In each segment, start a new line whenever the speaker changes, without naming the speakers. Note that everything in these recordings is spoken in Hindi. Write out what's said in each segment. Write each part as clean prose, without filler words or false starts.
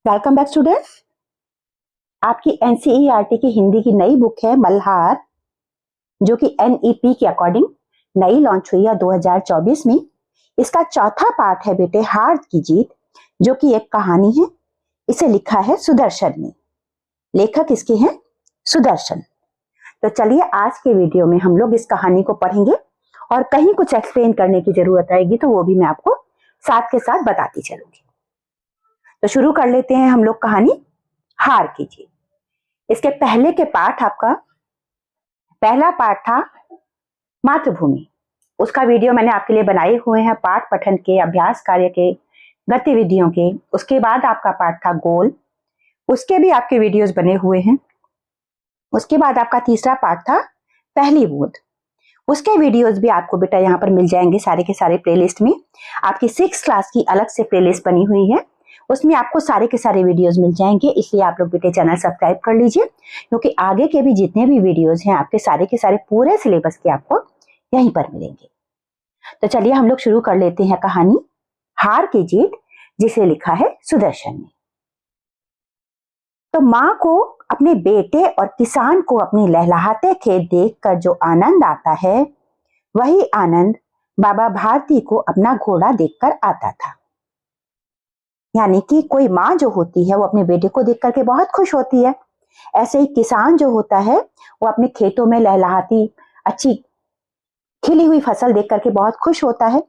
Welcome back students. आपकी एनसीईआरटी की हिंदी की नई बुक है मल्हार, जो कि एनईपी के अकॉर्डिंग नई लॉन्च हुई है 2024 में। इसका चौथा पार्ट है बेटे हार की जीत, जो कि एक कहानी है। इसे लिखा है सुदर्शन ने। लेखक इसके हैं सुदर्शन। तो चलिए आज के वीडियो में हम लोग इस कहानी को पढ़ेंगे और कहीं कुछ एक्सप्लेन करने की जरूरत आएगी तो वो भी मैं आपको साथ के साथ बताती चलूंगी। तो शुरू कर लेते हैं हम लोग कहानी हार की जीत। इसके पहले के पार्ट, आपका पहला पार्ट था मातृभूमि। उसका वीडियो मैंने आपके लिए बनाए हुए हैं, पाठ पठन के, अभ्यास कार्य के, गतिविधियों के। उसके बाद आपका पार्ट था गोल, उसके भी आपके वीडियोस बने हुए हैं। उसके बाद आपका तीसरा पार्ट था पहली बूंद। उसके वीडियोस भी आपको बेटा यहाँ पर मिल जाएंगे सारे के सारे प्लेलिस्ट में। आपकी 6 क्लास की अलग से प्लेलिस्ट बनी हुई है, उसमें आपको सारे के सारे वीडियोस मिल जाएंगे। इसलिए आप लोग बेटे चैनल सब्सक्राइब कर लीजिए, क्योंकि आगे के भी जितने भी वीडियोस हैं आपके सारे के सारे पूरे सिलेबस के आपको यहीं पर मिलेंगे। तो चलिए हम लोग शुरू कर लेते हैं कहानी हार की जीत, जिसे लिखा है सुदर्शन ने। तो माँ को अपने बेटे और किसान को अपनी लहलहाते खेत देखकर जो आनंद आता है, वही आनंद बाबा भारती को अपना घोड़ा देखकर आता था। यानी कि कोई माँ जो होती है वो अपने बेटे को देख करके बहुत खुश होती है। ऐसे ही किसान जो होता है वो अपने खेतों में लहलहाती अच्छी खिली हुई फसल देख करके बहुत खुश होता है।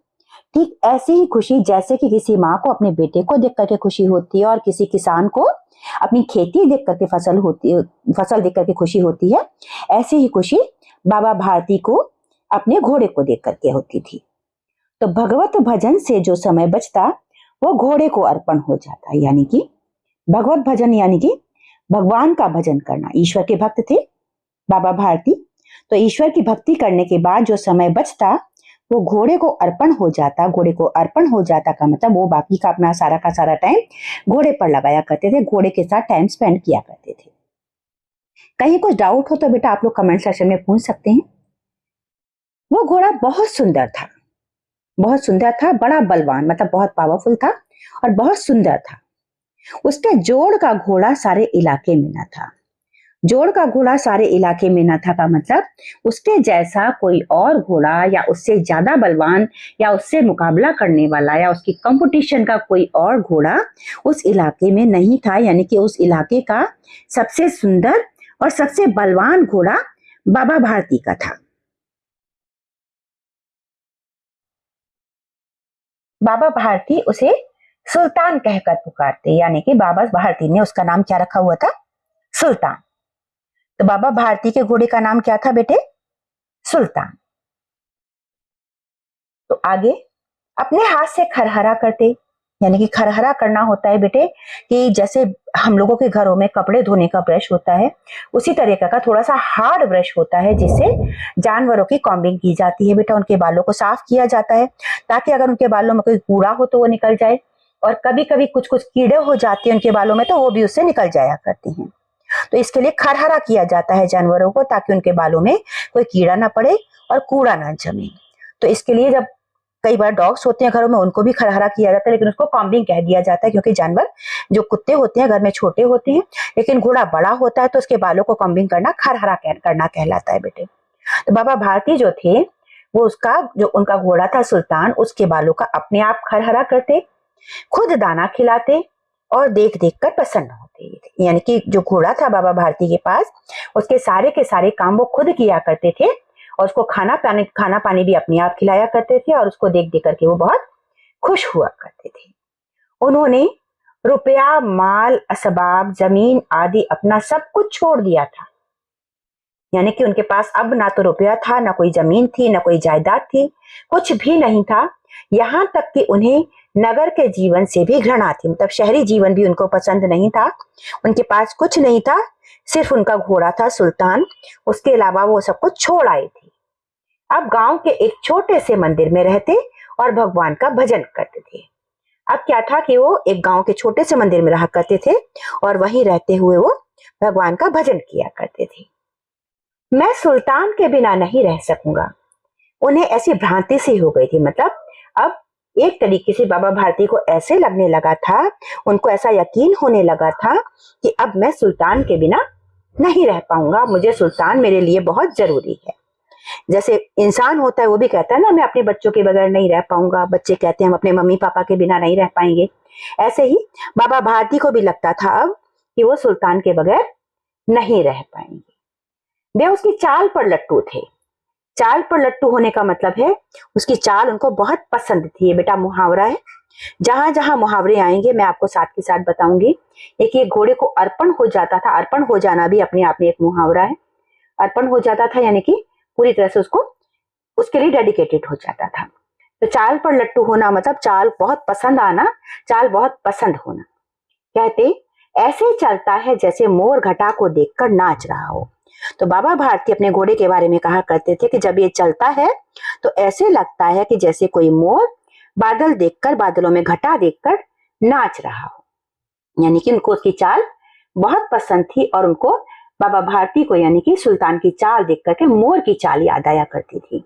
ठीक ऐसी ही खुशी जैसे कि किसी माँ को अपने बेटे को देख करके खुशी होती है और किसी किसान को अपनी खेती देख करके फसल देख करके खुशी होती है, ऐसी ही खुशी बाबा भारती को अपने घोड़े को देख करके होती थी। तो भगवत भजन से जो समय बचता वो घोड़े को अर्पण हो जाता। यानी कि भगवत भजन यानी कि भगवान का भजन करना। ईश्वर के भक्त थे बाबा भारती, तो ईश्वर की भक्ति करने के बाद जो समय बचता वो घोड़े को अर्पण हो जाता। घोड़े को अर्पण हो जाता का मतलब वो बाकी का अपना सारा का सारा टाइम घोड़े पर लगाया करते थे, घोड़े के साथ टाइम स्पेंड किया करते थे। कहीं कुछ डाउट हो तो बेटा आप लोग कमेंट सेक्शन में पूछ सकते हैं। वो घोड़ा बहुत सुंदर था, बहुत सुंदर था, बड़ा बलवान, मतलब बहुत पावरफुल था और बहुत सुंदर था। उसके जोड़ का घोड़ा सारे इलाके में न था। जोड़ का घोड़ा सारे इलाके में न था का मतलब उसके जैसा कोई और घोड़ा या उससे ज्यादा बलवान या उससे मुकाबला करने वाला या उसकी कंपटीशन का कोई और घोड़ा उस इलाके में नहीं था। यानी कि उस इलाके का सबसे सुंदर और सबसे बलवान घोड़ा बाबा भारती का था। बाबा भारती उसे सुल्तान कहकर पुकारते, यानी कि बाबा भारती ने उसका नाम क्या रखा हुआ था? सुल्तान। तो बाबा भारती के घोड़े का नाम क्या था बेटे? सुल्तान। तो आगे अपने हाथ से खरहरा करते, यानी कि खरहरा करना होता है बेटे कि जैसे हम लोगों के घरों में कपड़े धोने का ब्रश होता है, उसी तरीके का थोड़ा सा हार्ड ब्रश होता है जिससे जानवरों की कॉम्बिंग की जाती है बेटा। उनके बालों को साफ किया जाता है ताकि अगर उनके बालों में कोई कूड़ा हो तो वो निकल जाए, और कभी कभी कुछ कुछ कीड़े हो जाते हैं उनके बालों में तो वो भी उससे निकल जाया करते हैं। तो इसके लिए खरहरा किया जाता है जानवरों को, ताकि उनके बालों में कोई कीड़ा ना पड़े और कूड़ा ना जमे। तो इसके लिए जब कई बार डॉग्स होते हैं घरों में, उनको भी खरहरा किया जाता है, लेकिन उसको कॉम्बिंग कह दिया जाता है, क्योंकि जानवर जो कुत्ते होते हैं घर में छोटे होते हैं, लेकिन घोड़ा बड़ा होता है तो उसके बालों को कॉम्बिंग करना खरहरा करना कहलाता है बेटे। तो बाबा भारती जो थे वो उसका जो उनका घोड़ा था सुल्तान, उसके बालों का अपने आप खरहरा करते, खुद दाना खिलाते और देख देख कर प्रसन्न होते। यानी कि जो घोड़ा था बाबा भारती के पास, उसके सारे के सारे काम वो खुद किया करते थे और उसको खाना पानी भी अपने आप खिलाया करते थे, और उसको देख देख करके वो बहुत खुश हुआ करते थे। उन्होंने रुपया, माल, असबाब, जमीन आदि अपना सब कुछ छोड़ दिया था। यानी कि उनके पास अब ना तो रुपया था, ना कोई जमीन थी, ना कोई जायदाद थी, कुछ भी नहीं था। यहाँ तक कि उन्हें नगर के जीवन से भी घृणा थी, मतलब शहरी जीवन भी उनको पसंद नहीं था। उनके पास कुछ नहीं था, सिर्फ उनका घोड़ा था सुल्तान, उसके अलावा वो सब कुछ छोड़ आए थे। अब गांव के एक छोटे से मंदिर में रहते और भगवान का भजन करते थे। अब क्या था कि वो एक गांव के छोटे से मंदिर में रहा करते थे और वहीं रहते हुए वो भगवान का भजन किया करते थे। मैं सुल्तान के बिना नहीं रह सकूंगा, उन्हें ऐसी भ्रांति सी हो गई थी। मतलब अब एक तरीके से बाबा भारती को ऐसे लगने लगा था, उनको ऐसा यकीन होने लगा था कि अब मैं सुल्तान के बिना नहीं रह पाऊंगा, मुझे सुल्तान मेरे लिए बहुत जरूरी है। जैसे इंसान होता है वो भी कहता है ना, मैं अपने बच्चों के बगैर नहीं रह पाऊंगा, बच्चे कहते हैं हम अपने मम्मी पापा के बिना नहीं रह पाएंगे। ऐसे ही बाबा भारती को भी लगता था अब कि वो सुल्तान के बगैर नहीं रह पाएंगे। वे उसकी चाल पर लट्टू थे। चाल पर लट्टू होने का मतलब है उसकी चाल उनको बहुत पसंद थी। ये बेटा मुहावरा है, जहां जहां मुहावरे आएंगे मैं आपको साथ के साथ बताऊंगी। एक ये घोड़े को अर्पण हो जाता था, अर्पण हो जाना भी अपने आप में एक मुहावरा है। अर्पण हो जाता था यानी कि पूरी तरह से उसको उसके लिए डेडिकेटेड हो जाता था। तो चाल पर लट्टू होना मतलब चाल बहुत पसंद आना, चाल बहुत पसंद होना। कहते ऐसे चलता है जैसे मोर घटा को देखकर नाच रहा हो। तो बाबा भारती अपने घोड़े के बारे में कहा करते थे कि जब ये चलता है तो ऐसे लगता है कि जैसे कोई मोर बादल देखकर, बादलों में घटा देखकर नाच रहा हो। यानी कि उनको उसकी चाल बहुत पसंद थी और उनको बाबा भारती को यानी कि सुल्तान की चाल देख करके मोर की चाल याद आया करती थी।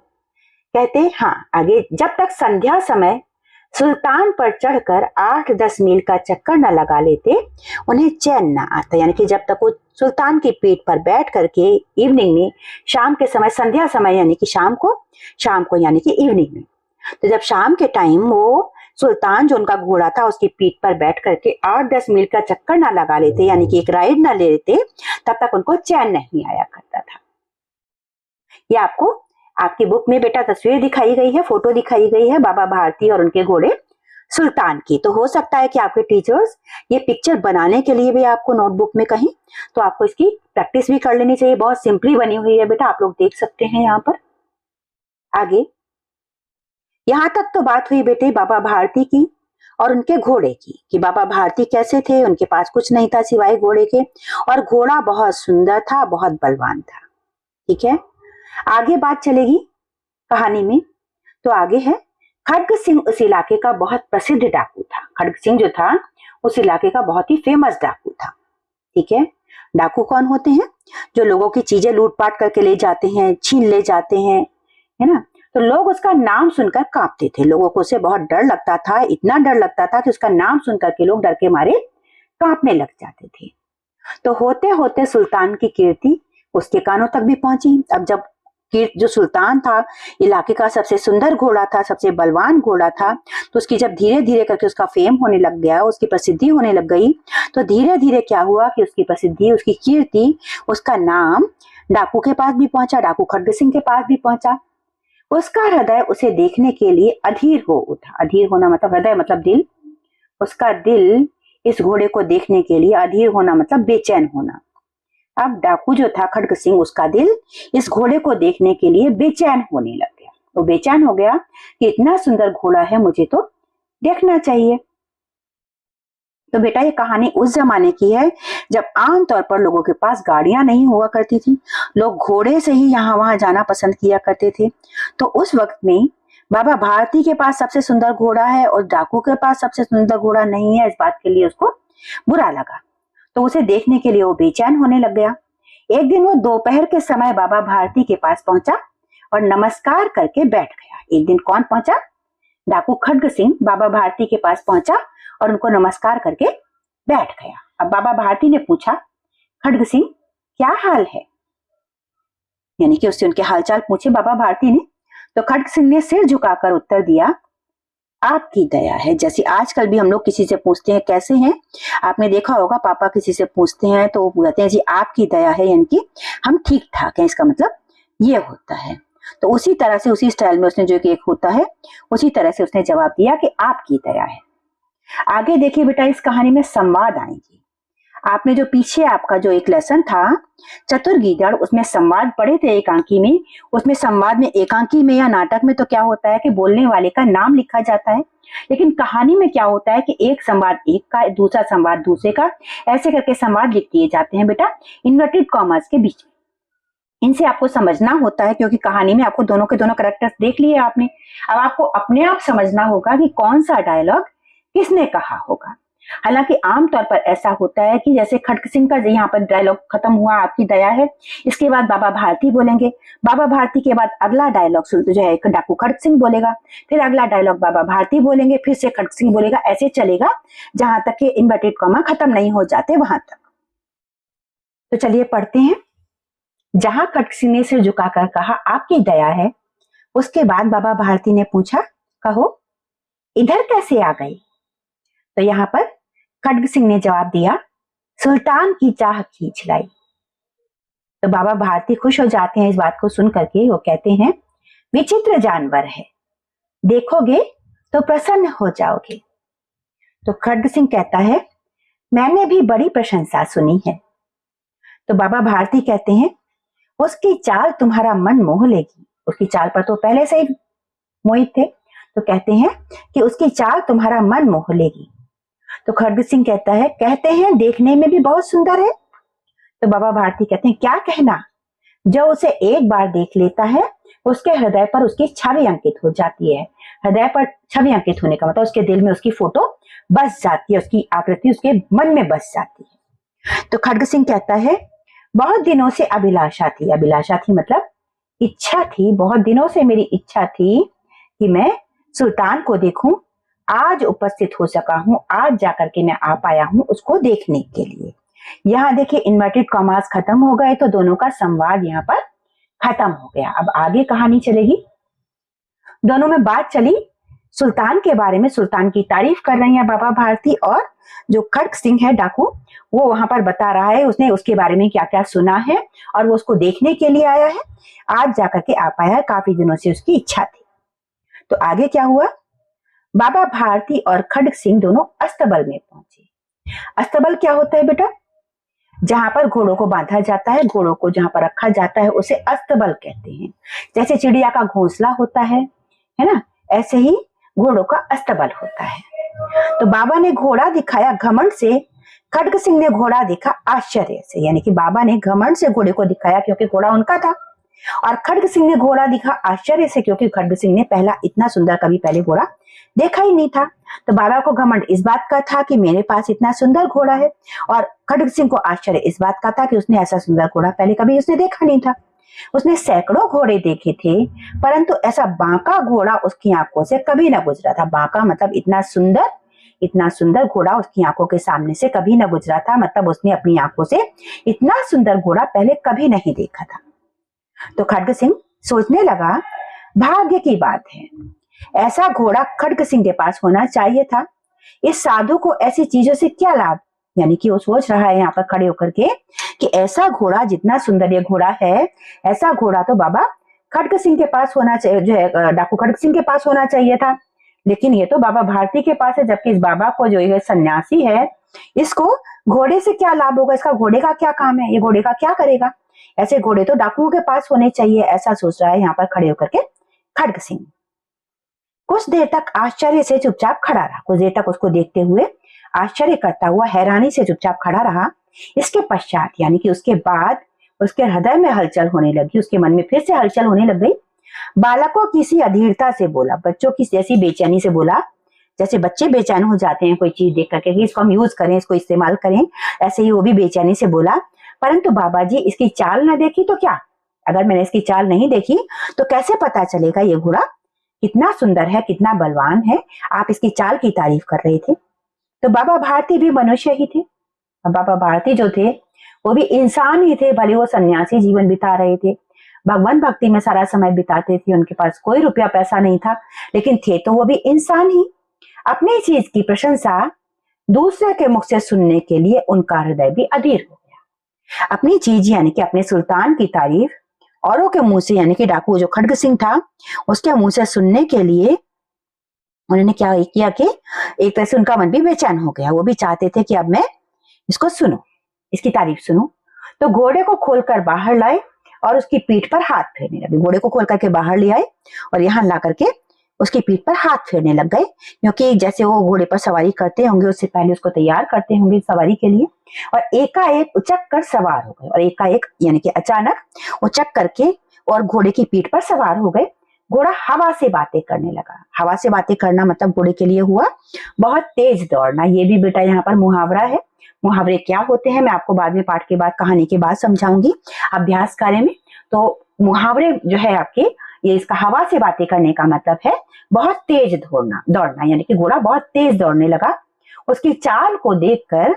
कहते हाँ आगे, जब तक संध्या समय सुल्तान पर चढ़कर 8-10 मील का चक्कर न लगा लेते उन्हें चैन न आता। यानी कि जब तक वो सुल्तान की पीठ पर बैठ करके इवनिंग में, शाम के समय, संध्या समय यानी कि शाम को यानी कि इवनिंग में, तो जब शाम के टाइम वो सुल्तान जो उनका घोड़ा था उसकी पीठ पर बैठ करके 8-10 मील का चक्कर ना लगा लेते यानी कि एक राइड ना ले लेते, तब तक उनको चैन नहीं आया करता था। ये आपको आपकी बुक में बेटा तस्वीर दिखाई गई है, फोटो दिखाई गई है बाबा भारती और उनके घोड़े सुल्तान की। तो हो सकता है कि आपके टीचर्स ये पिक्चर बनाने के लिए भी आपको नोटबुक में कहीं, तो आपको इसकी प्रैक्टिस भी कर लेनी चाहिए। बहुत सिंपली बनी हुई है बेटा, आप लोग देख सकते हैं यहाँ पर। आगे यहां तक तो बात हुई बेटे बाबा भारती की और उनके घोड़े की, कि बाबा भारती कैसे थे, उनके पास कुछ नहीं था सिवाय घोड़े के, और घोड़ा बहुत सुंदर था, बहुत बलवान था। ठीक है, आगे बात चलेगी कहानी में। तो आगे है, खड्ग सिंह उस इलाके का बहुत प्रसिद्ध डाकू था। खड्ग सिंह जो था उस इलाके का बहुत ही फेमस डाकू था। ठीक है, डाकू कौन होते हैं? जो लोगों की चीजें लूटपाट करके ले जाते हैं, छीन ले जाते हैं, है ना। तो लोग उसका नाम सुनकर कांपते थे, लोगों को उसे बहुत डर लगता था, इतना डर लगता था कि उसका नाम सुनकर के लोग डर के मारे कांपने लग जाते थे। तो होते होते सुल्तान की कीर्ति उसके कानों तक भी पहुंची। अब जब जो सुल्तान था, इलाके का सबसे सुंदर घोड़ा था, सबसे बलवान घोड़ा था, तो उसकी जब धीरे धीरे करके उसका फेम होने लग गया, उसकी प्रसिद्धि होने लग गई, तो धीरे धीरे क्या हुआ कि उसकी प्रसिद्धि, उसकी कीर्ति, उसका नाम डाकू के पास भी पहुंचा, डाकू खड्ग सिंह के पास भी पहुंचा। उसका हृदय उसे देखने के लिए अधीर हो उठा। अधीर होना मतलब हृदय मतलब दिल। उसका दिल इस घोड़े को देखने के लिए, अधीर होना मतलब बेचैन होना। अब डाकू जो था खड्ग सिंह, उसका दिल इस घोड़े को देखने के लिए बेचैन होने लग गया। तो बेचैन हो गया कि इतना सुंदर घोड़ा है, मुझे तो देखना चाहिए। तो बेटा ये कहानी उस जमाने की है जब आमतौर पर लोगों के पास गाड़ियां नहीं हुआ करती थी, लोग घोड़े से ही यहाँ वहां जाना पसंद किया करते थे। तो उस वक्त में बाबा भारती के पास सबसे सुंदर घोड़ा है और डाकू के पास सबसे सुंदर घोड़ा नहीं है, इस बात के लिए उसको बुरा लगा। तो उसे देखने के लिए वो बेचैन होने लग गया। एक दिन वो दोपहर के समय बाबा भारती के पास पहुंचा और नमस्कार करके बैठ गया। एक दिन कौन पहुंचा? डाकू खड्ग सिंह बाबा भारती के पास पहुंचा और उनको नमस्कार करके बैठ गया। अब बाबा भारती ने पूछा, खड्ग सिंह क्या हाल है? यानी कि उससे उनके हालचाल पूछे बाबा भारती ने। तो खड्ग सिंह ने सिर झुकाकर उत्तर दिया, आपकी दया है। जैसे आजकल भी हम लोग किसी से पूछते हैं कैसे हैं, आपने देखा होगा पापा किसी से पूछते हैं तो वो कहते हैं जी आपकी दया है, यानी कि हम ठीक ठाक हैं, इसका मतलब ये होता है। तो उसी तरह से, उसी स्टाइल में उसने जो एक होता है उसी तरह से उसने जवाब दिया कि आपकी दया है। आगे देखिए बेटा, इस कहानी में संवाद आएंगे। आपने जो पीछे आपका जो एक लेसन था चतुर गीदड़, उसमें संवाद पढ़े थे एकांकी में। उसमें संवाद में, एकांकी में या नाटक में तो क्या होता है कि बोलने वाले का नाम लिखा जाता है, लेकिन कहानी में क्या होता है कि एक संवाद एक का, दूसरा संवाद दूसरे का, ऐसे करके संवाद लिख दिए जाते हैं बेटा इन्वर्टेड कॉमास के बीच में। इनसे आपको समझना होता है क्योंकि कहानी में आपको दोनों के दोनों कैरेक्टर्स देख लिए आपने। अब आपको अपने आप समझना होगा कि कौन सा डायलॉग किसने कहा होगा। हालांकि आमतौर पर ऐसा होता है कि जैसे खड़ग सिंह का यहाँ पर डायलॉग खत्म हुआ, आपकी दया है, इसके बाद बाबा भारती बोलेंगे, बाबा भारती के बाद अगला डायलॉग जो है डाकू खड़ग सिंह बोलेगा, फिर अगला डायलॉग बाबा भारती बोलेंगे, फिर से खड़ग सिंह बोलेगा, ऐसे चलेगा जहां तक कि इन्वर्टेड कॉमा खत्म नहीं हो जाते वहां तक। तो चलिए पढ़ते हैं। जहां खड़ग सिंह ने सिर झुकाकर कहा आपकी दया है, उसके बाद बाबा भारती ने पूछा कहो इधर कैसे आ गई? तो यहाँ पर खड़ग सिंह ने जवाब दिया सुल्तान की चाह खींच लाई। तो बाबा भारती खुश हो जाते हैं इस बात को सुन करके। वो कहते हैं विचित्र जानवर है, देखोगे तो प्रसन्न हो जाओगे। तो खड़ग सिंह कहता है मैंने भी बड़ी प्रशंसा सुनी है। तो बाबा भारती कहते हैं उसकी चाल तुम्हारा मन मोह लेगी। उसकी चाल पर तो पहले से ही मोहित थे, तो कहते हैं कि उसकी चाल तुम्हारा मन मोह लेगी। तो खड़ग सिंह कहता है कहते हैं देखने में भी बहुत सुंदर है। तो बाबा भारती कहते हैं क्या कहना, जो उसे एक बार देख लेता है उसके हृदय पर उसकी छवि अंकित हो जाती है। हृदय पर छवि अंकित होने का मतलब उसके दिल में उसकी फोटो बस जाती है, उसकी आकृति उसके मन में बस जाती है। तो खड़ग सिंह कहता है बहुत दिनों से अभिलाषा थी, अभिलाषा थी मतलब इच्छा थी, बहुत दिनों से मेरी इच्छा थी कि मैं सुल्तान को देखूं, आज उपस्थित हो सका हूं, आज जाकर के मैं आ पाया हूं उसको देखने के लिए। यहाँ देखिए इन्वर्टेड कॉमास खत्म हो गए तो दोनों का संवाद यहाँ पर खत्म हो गया। अब आगे कहानी चलेगी। दोनों में बात चली सुल्तान के बारे में, सुल्तान की तारीफ कर रही है बाबा भारती, और जो खड़ग सिंह है डाकू वो वहां पर बता रहा है उसने उसके बारे में क्या क्या सुना है और वो उसको देखने के लिए आया है, आज जाकर के आ पाया है, काफी दिनों से उसकी इच्छा थी। तो आगे क्या हुआ, बाबा भारती और खड़ग सिंह दोनों अस्तबल में पहुंचे। अस्तबल क्या होता है बेटा? जहां पर घोड़ों को बांधा जाता है, घोड़ों को जहां पर रखा जाता है उसे अस्तबल कहते हैं। जैसे चिड़िया का घोंसला होता है ना, ऐसे ही घोड़ों का अस्तबल होता है। तो बाबा ने घोड़ा दिखाया घमंड से, खड़ग सिंह ने घोड़ा देखा आश्चर्य से। यानी कि बाबा ने घमंड से घोड़े को दिखाया क्योंकि घोड़ा उनका था, और खड़ग सिंह ने घोड़ा दिखा आश्चर्य से क्योंकि खड़ग सिंह ने पहला इतना सुंदर कभी पहले घोड़ा देखा ही नहीं था। तो बाबा को घमंड इस बात का था कि मेरे पास इतना सुंदर घोड़ा है, और खड़ग सिंह को आश्चर्य इस बात का था कि उसने ऐसा सुंदर घोड़ा पहले कभी उसने देखा नहीं था। उसने सैकड़ों घोड़े देखे थे परंतु ऐसा बांका घोड़ा उसकी आंखों से कभी ना गुजरा था। बांका मतलब इतना सुंदर घोड़ा उसकी आंखों के सामने से कभी ना गुजरा था, मतलब उसने अपनी आंखों से इतना सुंदर घोड़ा पहले कभी नहीं देखा था। तो खड़ग सिंह सोचने लगा भाग्य की बात है, ऐसा घोड़ा खड़ग सिंह के पास होना चाहिए था। इस साधु को ऐसी चीजों से क्या लाभ? यानी कि वो सोच रहा है यहाँ पर खड़े होकर के कि ऐसा घोड़ा, जितना सुंदर ये घोड़ा है, ऐसा घोड़ा तो बाबा खड़ग सिंह के पास होना चाहिए, जो है डाकू खड़ग सिंह के पास होना चाहिए था, लेकिन ये तो बाबा भारती के पास है। जबकि इस बाबा को जो ये सन्यासी है, इसको घोड़े से क्या लाभ होगा, इसका घोड़े का क्या काम है, ये घोड़े का क्या करेगा, ऐसे घोड़े तो डाकुओं के पास होने चाहिए, ऐसा सोच रहा है यहाँ पर खड़े होकर के खड़ग सिंह। कुछ देर तक आश्चर्य से चुपचाप खड़ा रहा, कुछ देर तक उसको देखते हुए आश्चर्य करता हुआ हैरानी से चुपचाप खड़ा रहा। इसके पश्चात यानी कि उसके बाद उसके हृदय में हलचल होने लगी, उसके मन में फिर से हलचल होने लग गई। बालकों किसी अधीरता से बोला, बच्चों की जैसी बेचैनी से बोला, जैसे बच्चे बेचैन हो जाते हैं कोई चीज देख करके कि इसको हम यूज करें, इसको इस्तेमाल करें, ऐसे ही वो भी बेचैनी से बोला। परंतु बाबा जी इसकी चाल न देखी तो क्या, अगर मैंने इसकी चाल नहीं देखी तो कैसे पता चलेगा ये घोड़ा कितना सुंदर है, कितना बलवान है, आप इसकी चाल की तारीफ कर रहे थे। तो बाबा भारती भी मनुष्य ही थे, बाबा भारती जो थे वो भी इंसान ही थे, भले वो सन्यासी जीवन बिता रहे थे, भगवान भक्ति में सारा समय बिताते थे, उनके पास कोई रुपया पैसा नहीं था, लेकिन थे तो वो भी इंसान ही। अपनी चीज की प्रशंसा दूसरे के मुख से सुनने के लिए उनका हृदय भी अधीर हो गया। अपनी चीज यानी कि अपने सुल्तान की तारीफ औरों के मुंह से, यानी कि डाकू जो खड़ग सिंह था उसके मुंह से सुनने के लिए उन्होंने क्या किया कि एक तरह से उनका मन भी बेचैन हो गया, वो भी चाहते थे कि अब मैं इसको सुनूं, इसकी तारीफ सुनूं। तो घोड़े को खोलकर बाहर लाए और उसकी पीठ पर हाथ फेरने लगे। घोड़े को खोल करके बाहर ले आए और यहाँ ला करके उसकी पीठ पर हाथ फेरने लग गए, क्योंकि जैसे वो घोड़े पर सवारी करते होंगे उससे पहले उसको तैयार करते होंगे सवारी के लिए, और एकाएक उचक कर सवार हो गए, और एकाएक यानी कि अचानक उचक करके और घोड़े की पीठ पर सवार हो गए। घोड़ा हवा से बातें करने लगा। हवा से बातें करना मतलब घोड़े के लिए हुआ बहुत तेज दौड़ना। ये भी बेटा यहाँ पर मुहावरा है। मुहावरे क्या होते हैं मैं आपको बाद में पाठ के बाद, कहानी के बाद समझाऊंगी अभ्यास कार्य में। तो मुहावरे जो है आपके, ये इसका हवा से बातें करने का मतलब है बहुत तेज दौड़ना, यानी कि घोड़ा बहुत तेज दौड़ने लगा। उसकी चाल को देखकर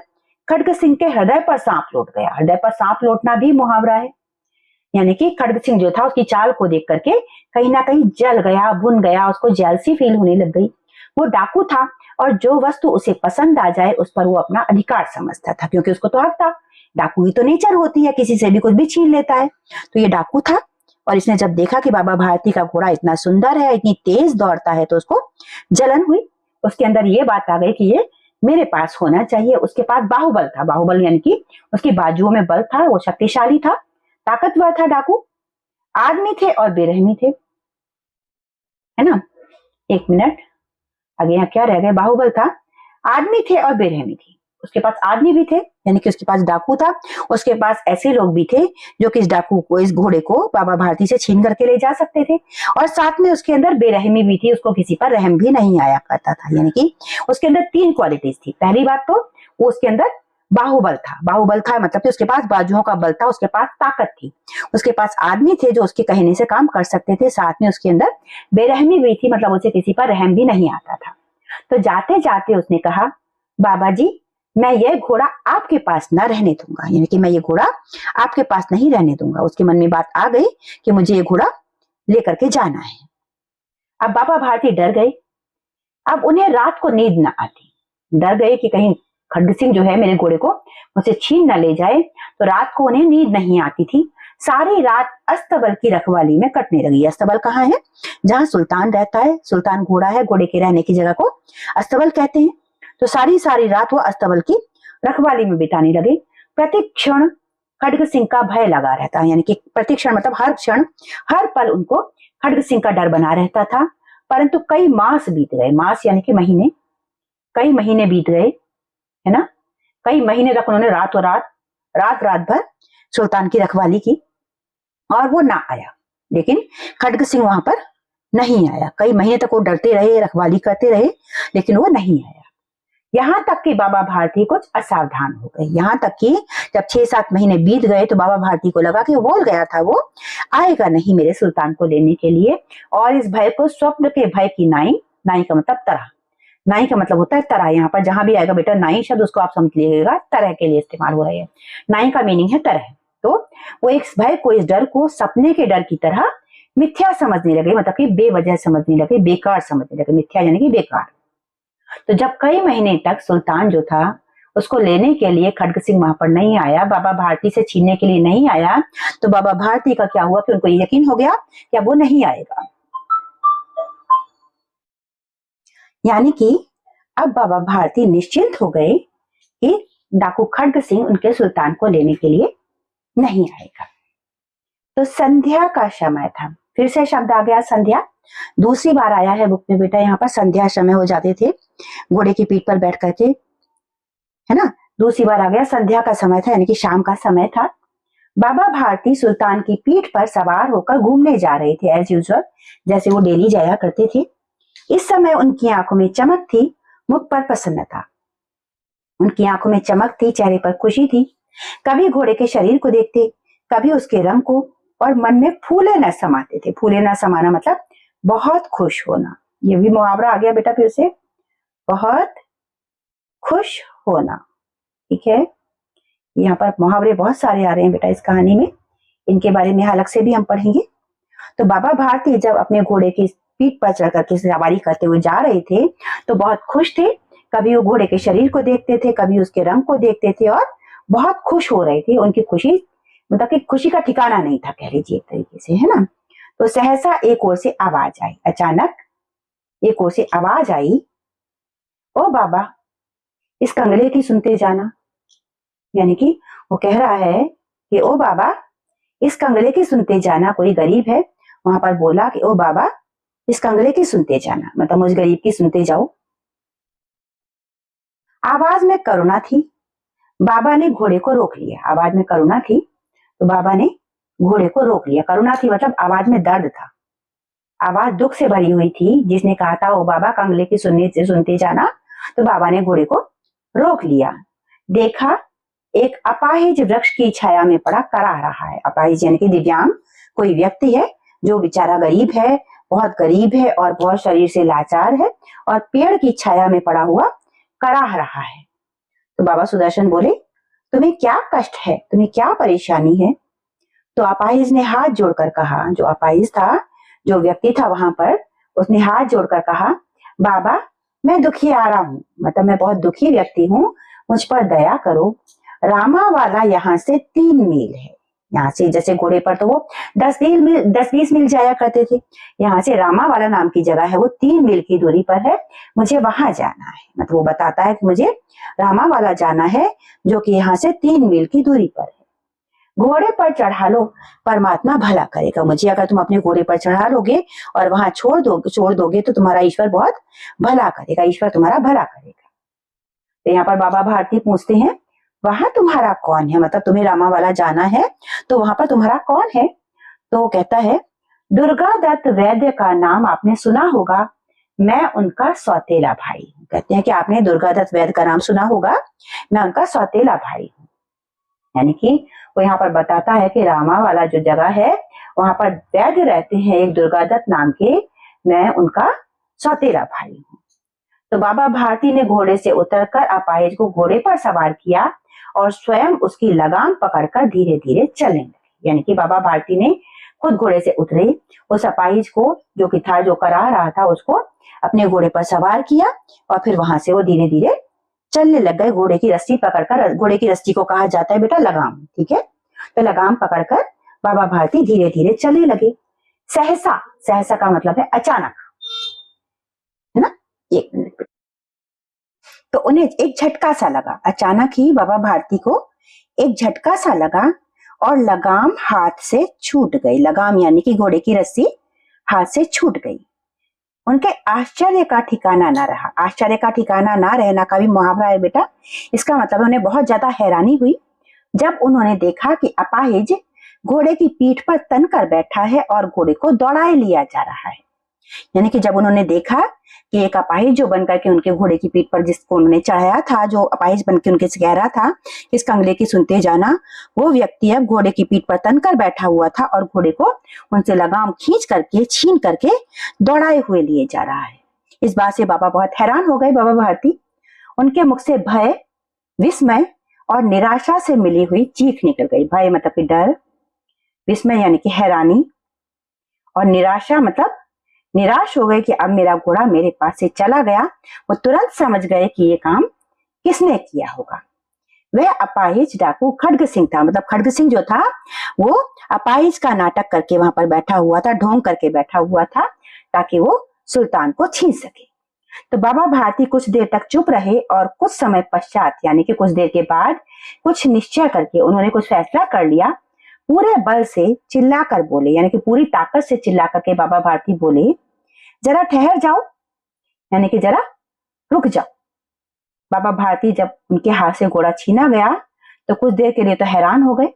खड्ग सिंह के हृदय पर सांप लौट गया। हृदय पर सांप लौटना भी मुहावरा है, यानी कि खड्ग सिंह जो था उसकी चाल को देख करके कहीं ना कहीं जल गया, भुन गया, उसको जेलसी फील होने लग गई। वो डाकू था और जो वस्तु उसे पसंद आ जाए उस पर वो अपना अधिकार समझता था, क्योंकि उसको तो हक था। डाकू की तो नेचर होती है, किसी से भी कुछ भी छीन लेता है। तो ये डाकू था और इसने जब देखा कि बाबा भारती का घोड़ा इतना सुंदर है, इतनी तेज दौड़ता है, तो उसको जलन हुई। उसके अंदर ये बात आ गई कि ये मेरे पास होना चाहिए। उसके पास बाहुबल था। बाहुबल यानी कि उसकी बाजुओं में बल था, वो शक्तिशाली था, ताकतवर था। डाकू आदमी थे और बेरहमी थे, है ना। एक मिनट, आगे यहाँ क्या रह गए, बाहुबल था, आदमी थे और बेरहमी थी। उसके पास आदमी भी थे, यानी कि उसके पास डाकू था, उसके पास ऐसे लोग भी थे जो कि इस डाकू को, इस घोड़े को बाबा भारती से छीन करके ले जा सकते थे। और साथ में उसके अंदर बेरहमी भी थी, उसको किसी पर रहम भी नहीं आया करता था। यानी कि उसके अंदर 3 क्वालिटीज थी। पहली बात तो वो उसके अंदर बाहुबल था। बाहुबल था मतलब कि उसके पास बाजुओं का बल था, उसके पास ताकत थी, उसके पास आदमी थे जो उसके कहने से काम कर सकते थे, साथ में उसके अंदर बेरहमी भी थी, मतलब उसे किसी पर रहम भी नहीं आता था। तो जाते जाते उसने कहा, बाबा जी मैं ये घोड़ा आपके पास न रहने दूंगा, यानी कि मैं ये घोड़ा आपके पास नहीं रहने दूंगा। उसके मन में बात आ गई कि मुझे ये घोड़ा लेकर के जाना है। अब बाबा भारती डर गए। अब उन्हें रात को नींद न आती, डर गए कि कहीं खड्ग सिंह जो है मेरे घोड़े को मुझसे छीन न ले जाए। तो रात को उन्हें नींद नहीं आती थी। सारी रात अस्तबल की रखवाली में कटने लगी। अस्तबल कहाँ है? जहां सुल्तान रहता है। सुल्तान घोड़ा है, घोड़े के रहने की जगह को अस्तबल कहते हैं। तो सारी सारी रात वो अस्तबल की रखवाली में बिताने लगे। प्रति क्षण खड्ग सिंह का भय लगा रहता है, यानी कि प्रति क्षण मतलब हर क्षण, हर पल उनको खड्ग सिंह का डर बना रहता था। परंतु कई मास बीत गए, मास यानी कि महीने, कई महीने बीत गए, है ना। कई महीने तक उन्होंने रातों रात, रात रात भर सुल्तान की रखवाली की और वो ना आया। लेकिन खड्ग सिंह वहां पर नहीं आया। कई महीने तक वो डरते रहे, रखवाली करते रहे, लेकिन वो नहीं आया। यहां तक कि बाबा भारती कुछ असावधान हो गए। यहां तक कि जब 6-7 महीने बीत गए तो बाबा भारती को लगा कि वो बोल गया था वो आएगा नहीं मेरे सुल्तान को लेने के लिए। और इस भय को स्वप्न के भय की नाई, नाई का मतलब तरह, नाई का मतलब होता है तरह। यहाँ पर जहां भी आएगा बेटा नाई शब्द, उसको आप समझ लीजिएगा तरह के लिए इस्तेमाल हो रही है। नाई का मीनिंग है तरह। तो वो इस भय को, इस डर को सपने के डर की तरह मिथ्या समझने लगे, मतलब कि बेवजह समझने लगे, बेकार समझने लगे। मिथ्या यानी कि बेकार। तो जब कई महीने तक सुल्तान जो था उसको लेने के लिए खड्ग सिंह वहां पर नहीं आया, बाबा भारती से छीनने के लिए नहीं आया, तो बाबा भारती का क्या हुआ कि उनको यकीन हो गया कि अब वो नहीं आएगा। यानी कि अब बाबा भारती निश्चिंत हो गए कि डाकू खड्ग सिंह उनके सुल्तान को लेने के लिए नहीं आएगा। तो संध्या का समय था। फिर से शब्द आ गया संध्या, दूसरी बार आया है बुक में बेटा। यहाँ पर संध्या समय हो जाते थे घोड़े की पीठ पर बैठ करके, है ना। दूसरी बार आ गया, संध्या का समय था, यानी कि शाम का समय था। बाबा भारती सुल्तान की पीठ पर सवार होकर घूमने जा रहे थे एज यूजुअल, जैसे वो डेली जाया करते थे। इस समय उनकी आंखों में चमक थी, मुख पर प्रसन्नता। उनकी आंखों में चमक थी, चेहरे पर खुशी थी। कभी घोड़े के शरीर को देखते, कभी उसके रंग को, और मन में फूले न समाते थे। फूले न समाना मतलब बहुत खुश होना। ये भी मुहावरा आ गया बेटा फिर से, बहुत खुश होना। ठीक है, यहाँ पर मुहावरे बहुत सारे आ रहे हैं बेटा इस कहानी में, इनके बारे में अलग से भी हम पढ़ेंगे। तो बाबा भारती जब अपने घोड़े की पीठ पर चढ़ करके सवारी करते हुए जा रहे थे तो बहुत खुश थे। कभी वो घोड़े के शरीर को देखते थे, कभी उसके रंग को देखते थे और बहुत खुश हो रहे थे। उनकी खुशी मतलब कि खुशी का ठिकाना नहीं था, कह लीजिए एक तरीके से, है ना। तो सहसा एक ओर से आवाज आई, अचानक एक ओर से आवाज आई, ओ बाबा इस कंगले की सुनते जाना। यानी कि वो कह रहा है कि ओ बाबा इस कंगले की सुनते जाना। कोई गरीब है वहां पर बोला कि ओ बाबा इस कंगले की सुनते जाना, मतलब मुझ गरीब की सुनते जाओ। आवाज में करुणा थी, बाबा ने घोड़े को रोक लिया। आवाज में करुणा थी तो बाबा ने घोड़े को रोक लिया। करुणा थी मतलब आवाज में दर्द था। आवाज दुख से भरी हुई थी, जिसने कहा था ओ बाबा कंगले की सुनते जाना। तो बाबा ने घोड़े को रोक लिया। देखा एक अपाहिज वृक्ष की छाया में पड़ा कराह रहा है। अपाहिज यानी कि दिव्यांग कोई व्यक्ति है जो बेचारा गरीब है, बहुत गरीब है और बहुत शरीर से लाचार है और पेड़ की छाया में पड़ा हुआ कराह रहा है। तो बाबा सुदर्शन बोले, तुम्हें क्या कष्ट है, तुम्हें क्या परेशानी है? तो अपाहिज ने हाथ जोड़कर कहा, जो अपाहिज था, जो व्यक्ति था वहां पर, उसने हाथ जोड़कर कहा, बाबा मैं दुखी आ रहा हूँ, मतलब मैं बहुत दुखी व्यक्ति हूँ, मुझ पर दया करो। रामा वाला यहाँ से 3 मील है। यहाँ से जैसे घोड़े पर तो वो 10-20 मील जाया करते थे, यहाँ से रामा वाला नाम की जगह है, वो 3 मील की दूरी पर है, मुझे वहां जाना है। मतलब वो बताता है कि मुझे रामा वाला जाना है, जो कि यहाँ से 3 मील की दूरी पर है। घोड़े पर चढ़ा लो, परमात्मा भला करेगा। मुझे अगर तुम अपने घोड़े पर चढ़ा लोगे और वहां छोड़ दोगे तो तुम्हारा ईश्वर बहुत भला करेगा, ईश्वर तुम्हारा भला करेगा। तो यहाँ पर बाबा भारती पूछते हैं, वहां तुम्हारा कौन है? मतलब तुम्हें रामा वाला जाना है तो वहां पर तुम्हारा कौन है? तो कहता है, दुर्गा दत्त वैद्य का नाम आपने सुना होगा, मैं उनका सौतेला भाई हूँ। कहते हैं कि आपने दुर्गा दत्त वैद्य का नाम सुना होगा, मैं उनका सौतेला भाई हूँ। यानी कि वो यहाँ पर बताता है कि रामा वाला जो जगह है वहां पर वैद्य रहते हैं एक दुर्गा दत्त नाम के, मैं उनका सौतेला भाई हूँ। तो बाबा भारती ने घोड़े से उतरकर अपाहिज को घोड़े पर सवार किया और स्वयं उसकी लगाम पकड़कर धीरे धीरे चलने लगे। यानी कि बाबा भारती ने खुद घोड़े से उतरे, उस अपाहिज को जो कि था, जो करा रहा था, उसको अपने घोड़े पर सवार किया और फिर वहां से वो धीरे धीरे चलने लग गए। घोड़े की रस्सी पकड़कर, घोड़े की रस्सी को कहा जाता है बेटा लगाम, ठीक है? तो लगाम पकड़कर बाबा भारती धीरे धीरे चलने लगे। सहसा, सहसा का मतलब है अचानक, है ना? एक मिनट। तो उन्हें एक झटका सा लगा, अचानक ही बाबा भारती को एक झटका सा लगा और लगाम हाथ से छूट गई। लगाम यानी कि घोड़े की रस्सी हाथ से छूट गई। उनके आश्चर्य का ठिकाना ना रहा। आश्चर्य का ठिकाना ना रहना का भी मुहावरा है बेटा। इसका मतलब उन्हें बहुत ज्यादा हैरानी हुई जब उन्होंने देखा कि अपाहिज घोड़े की पीठ पर तनकर बैठा है और घोड़े को दौड़ाए लिया जा रहा है। यानी कि जब उन्होंने देखा कि एक अपाहिज जो बनकर के उनके घोड़े की पीठ पर, जिसको उन्होंने चढ़ाया था, जो अपाहिज बनकर उनके से कह रहा था इस कंगले की सुनते जाना, वो व्यक्ति अब घोड़े की पीठ पर तनकर बैठा हुआ था और घोड़े को उनसे लगाम खींच करके, छीन करके दौड़ाए हुए लिए जा रहा है। इस बात से बाबा बहुत हैरान हो गए। बाबा भारती, उनके मुख से भय, विस्मय और निराशा से मिली हुई चीख निकल गई। भय मतलब कि डर, विस्मय यानी कि हैरानी, और निराशा मतलब निराश हो गए कि अब मेरा घोड़ा मेरे पास से चला गया। वो तुरंत समझ गए कि ये काम किसने किया होगा। वह अपाहिज डाकू खड्ग सिंह था। मतलब खड्ग सिंह जो था वो अपाहिज का नाटक करके वहां पर बैठा हुआ था, ढोंग करके बैठा हुआ था ताकि वो सुल्तान को छीन सके। तो बाबा भारती कुछ देर तक चुप रहे और कुछ समय पश्चात, यानी कि कुछ देर के बाद, कुछ निश्चय करके उन्होंने कुछ फैसला कर लिया। पूरे बल से चिल्लाकर बोले, यानी कि पूरी ताकत से चिल्ला करके बाबा भारती बोले, जरा ठहर जाओ, यानी कि जरा रुक जाओ। बाबा भारती जब उनके हाथ से घोड़ा छीना गया तो कुछ देर के लिए तो हैरान हो गए।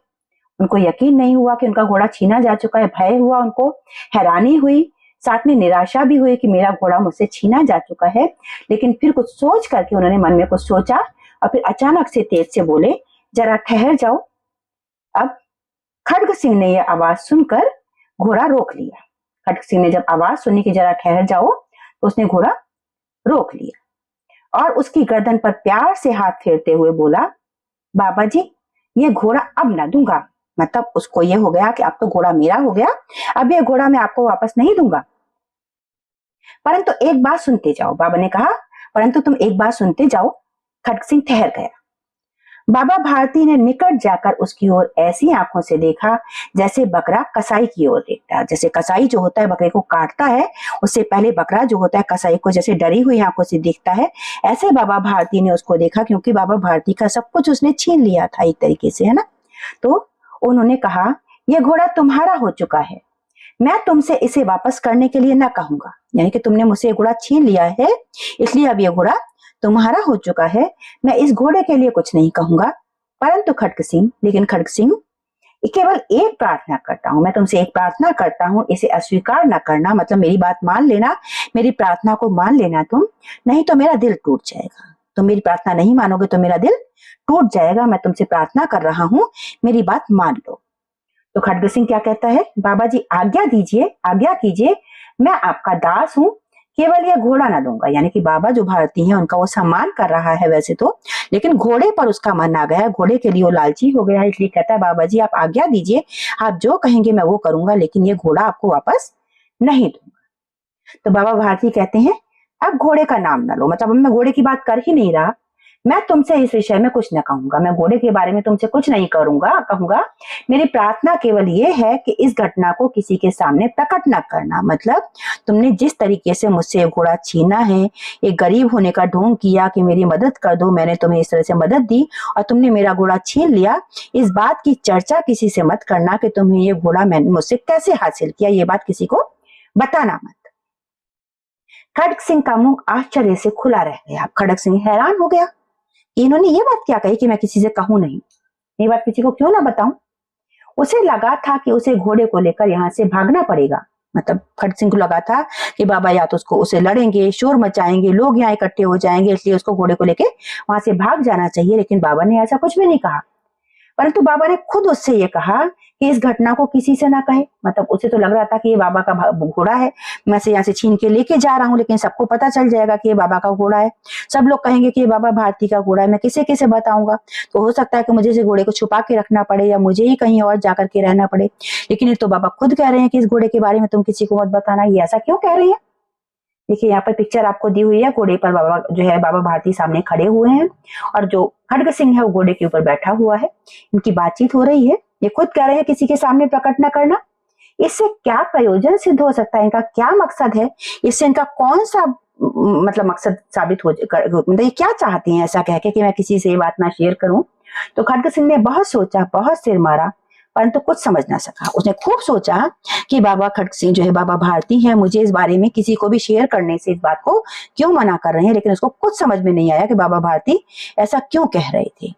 उनको यकीन नहीं हुआ कि उनका घोड़ा छीना जा चुका है। भय हुआ उनको, हैरानी हुई, साथ में निराशा भी हुई कि मेरा घोड़ा मुझसे छीना जा चुका है। लेकिन फिर कुछ सोच करके उन्होंने मन में कुछ सोचा और फिर अचानक से तेज से बोले, जरा ठहर जाओ। अब खड्ग सिंह ने यह आवाज सुनकर घोड़ा रोक लिया। खड्ग सिंह ने जब आवाज सुनी कि जरा ठहर जाओ, तो उसने घोड़ा रोक लिया और उसकी गर्दन पर प्यार से हाथ फेरते हुए बोला, बाबा जी, ये घोड़ा अब ना दूंगा। मतलब उसको ये हो गया कि अब तो घोड़ा मेरा हो गया, अब ये घोड़ा मैं आपको वापस नहीं दूंगा, परंतु एक बात सुनते जाओ। बाबा ने कहा, परंतु तुम एक बात सुनते जाओ। खड्ग सिंह ठहर गया। बाबा भारती ने निकट जाकर उसकी ओर ऐसी आंखों से देखा जैसे बकरा कसाई की ओर देखता है। जैसे कसाई जो होता है बकरे को काटता है, उससे पहले बकरा जो होता है कसाई को जैसे डरी हुई आंखों से देखता है, ऐसे बाबा भारती ने उसको देखा, क्योंकि बाबा भारती का सब कुछ उसने छीन लिया था एक तरीके से, है ना। तो उन्होंने कहा, यह घोड़ा तुम्हारा हो चुका है, मैं तुमसे इसे वापस करने के लिए ना कहूंगा। यानी कि तुमने मुझसे घोड़ा छीन लिया है, इसलिए अब यह घोड़ा तुम्हारा हो चुका है, मैं इस घोड़े के लिए कुछ नहीं कहूंगा। परंतु खड्ग सिंह, लेकिन खड्ग सिंह, केवल एक प्रार्थना करता हूं, मैं तुमसे एक प्रार्थना करता हूं, इसे अस्वीकार न करना, मतलब मेरी बात मान लेना, मेरी प्रार्थना को मान लेना तुम, नहीं तो मेरा दिल टूट जाएगा। तुम मेरी प्रार्थना नहीं मानोगे तो मेरा दिल टूट जाएगा। मैं तुमसे प्रार्थना कर रहा हूं, मेरी बात मान लो। तो खड्ग सिंह क्या कहता है, बाबा जी आज्ञा दीजिए, आज्ञा कीजिए, मैं आपका दास हूं, केवल यह घोड़ा ना दूंगा। यानी कि बाबा जो भारती हैं उनका वो सम्मान कर रहा है वैसे तो, लेकिन घोड़े पर उसका मन आ गया, घोड़े के लिए वो लालची हो गया है, इसलिए कहता है बाबा जी आप आज्ञा दीजिए, आप जो कहेंगे मैं वो करूंगा, लेकिन ये घोड़ा आपको वापस नहीं दूंगा। तो बाबा भारती कहते हैं अब घोड़े का नाम ना लो, मतलब अब मैं घोड़े की बात कर ही नहीं रहा, मैं तुमसे इस विषय में कुछ न कहूंगा, मैं घोड़े के बारे में तुमसे कुछ नहीं कहूंगा। मेरी प्रार्थना केवल ये है कि इस घटना को किसी के सामने प्रकट न करना। मतलब तुमने जिस तरीके से मुझसे घोड़ा छीना है, एक गरीब होने का ढोंग किया कि मेरी मदद कर दो, मैंने तुम्हें इस तरह से मदद दी और तुमने मेरा घोड़ा छीन लिया, इस बात की चर्चा किसी से मत करना कि तुम्हें ये घोड़ा मैंने मुझसे कैसे हासिल किया, ये बात किसी को बताना मत। खड्ग सिंह का मुंह आश्चर्य से खुला रह गया। खड्ग सिंह हैरान हो गया, इन्होंने ये बात क्या कही कि मैं किसी से कहूं नहीं, ये बात किसी को क्यों ना बताऊं। उसे लगा था कि उसे घोड़े को लेकर यहाँ से भागना पड़ेगा। मतलब खड्ग सिंह को लगा था कि बाबा या तो उसे लड़ेंगे, शोर मचाएंगे, लोग यहाँ इकट्ठे हो जाएंगे, इसलिए उसको घोड़े को लेके वहां से भाग जाना चाहिए। लेकिन बाबा ने ऐसा कुछ भी नहीं कहा, परंतु बाबा ने खुद उससे ये कहा कि इस घटना को किसी से ना कहे। मतलब उसे तो लग रहा था कि ये बाबा का घोड़ा है, मैं से यहाँ से छीन के लेके जा रहा हूँ, लेकिन सबको पता चल जाएगा कि ये बाबा का घोड़ा है, सब लोग कहेंगे कि ये बाबा भारती का घोड़ा है, मैं किसे किसे बताऊंगा। तो हो सकता है कि मुझे इस घोड़े को छुपा के रखना पड़े या मुझे ही कहीं और जाकर के रहना पड़े। लेकिन ये तो बाबा खुद कह रहे हैं कि इस घोड़े के बारे में तुम किसी को मत बताना। ये ऐसा क्यों कह रहे हैं? देखिए यहाँ पर पिक्चर आपको दी हुई है, घोड़े पर बाबा जो है बाबा भारती सामने खड़े हुए हैं और जो खड्ग सिंह है वो घोड़े के ऊपर बैठा हुआ है, इनकी बातचीत हो रही है। ये खुद कह रहे हैं किसी के सामने प्रकट न करना। इससे क्या प्रयोजन सिद्ध हो सकता है, इनका क्या मकसद है, इससे इनका कौन सा मतलब मकसद साबित हो, मतलब ये क्या चाहते हैं ऐसा कह के कि मैं किसी से ये बात ना शेयर करूं। तो खड्ग सिंह ने बहुत सोचा, बहुत सिर मारा, परंतु कुछ समझ ना सका। उसने खूब सोचा कि बाबा खड्ग सिंह जो है बाबा भारती हैं, मुझे इस बारे में किसी को भी शेयर करने से इस बात को क्यों मना कर रहे हैं, लेकिन उसको कुछ समझ में नहीं आया कि बाबा भारती ऐसा क्यों कह रहे थे।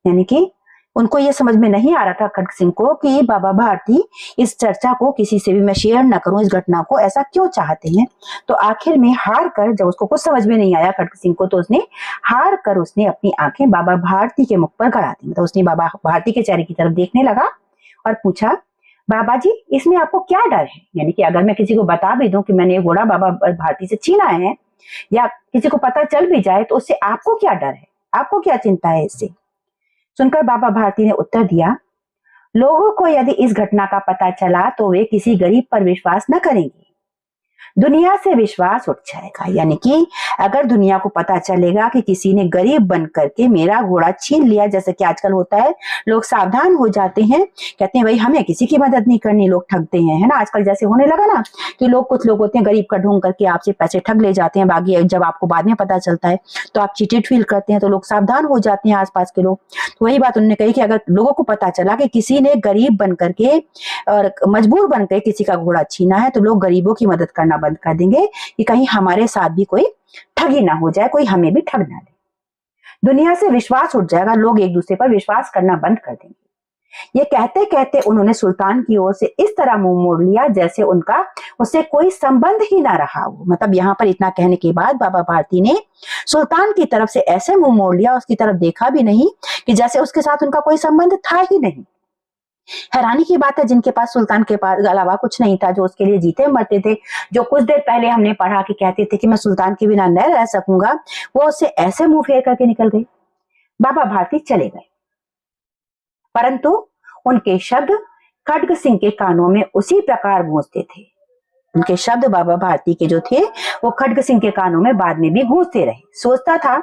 यानी कि उनको ये समझ में नहीं आ रहा था खड्ग सिंह को कि बाबा भारती इस चर्चा को किसी से भी मैं शेयर न करूं, इस घटना को ऐसा क्यों चाहते हैं। तो आखिर में हार कर, जब उसको कुछ समझ में नहीं आया खड्ग सिंह को, तो उसने हार कर उसने अपनी आंखें बाबा भारती के मुख पर गड़ा दी। मतलब उसने बाबा भारती के चेहरे की तरफ देखने लगा और पूछा, बाबा जी इसमें आपको क्या डर है? यानी कि अगर मैं किसी को बता भी दूं कि मैंने ये घोड़ा बाबा भारती से छीना है या किसी को पता चल भी जाए, तो उससे आपको क्या डर है, आपको क्या चिंता है इससे? सुनकर बाबा भारती ने उत्तर दिया, लोगों को यदि इस घटना का पता चला तो वे किसी गरीब पर विश्वास न करेंगे, दुनिया से विश्वास उठ जाएगा। यानी कि अगर दुनिया को पता चलेगा कि किसी ने गरीब बन करके मेरा घोड़ा छीन लिया, जैसे कि आजकल होता है, लोग सावधान हो जाते हैं, कहते हैं भाई हमें किसी की मदद नहीं करनी, लोग ठगते हैं, है ना। आजकल जैसे होने लगा ना कि लोग, कुछ लोग होते हैं गरीब का ढोंग करके आपसे पैसे ठग ले जाते हैं, बाकी जब आपको बाद में पता चलता है तो आप चीटेड फील करते हैं, तो लोग सावधान हो जाते हैं आसपास के लोग। तो वही बात उन्होंने कही कि अगर लोगों को पता चला कि किसी ने गरीब बन करके और मजबूर बन कर किसी का घोड़ा छीना है, तो लोग गरीबों की मदद करना बंद कर देंगे कि कहीं हमारे साथ भी कोई ठगी ना हो जाए, कोई हमें भी ठग ना ले। दुनिया से विश्वास उठ जाएगा, लोग एक दूसरे पर विश्वास करना बंद कर देंगे। ये कहते कहते उन्होंने सुल्तान की ओर से इस तरह मुंह मोड़ लिया जैसे उनका उससे कोई संबंध ही ना रहा हो। मतलब यहाँ पर इतना कहने के बाद बाबा भारती ने सुल्तान की तरफ से ऐसे मुंह मोड़ लिया, उसकी तरफ देखा भी नहीं, कि जैसे उसके साथ उनका कोई संबंध था ही नहीं। हैरानी की बात है, जिनके पास सुल्तान के पास अलावा कुछ नहीं था, जो उसके लिए जीते मरते थे, जो कुछ देर पहले हमने पढ़ा कि कहते थे कि मैं सुल्तान के बिना न रह सकूंगा, वो उससे ऐसे मुंह फेर करके निकल गए। बाबा भारती चले गए, परंतु उनके शब्द खड्ग सिंह के कानों में उसी प्रकार गूंजते थे। उनके शब्द बाबा भारती के जो थे वो खड्ग सिंह के कानों में बाद में भी गूंजते रहे। सोचता था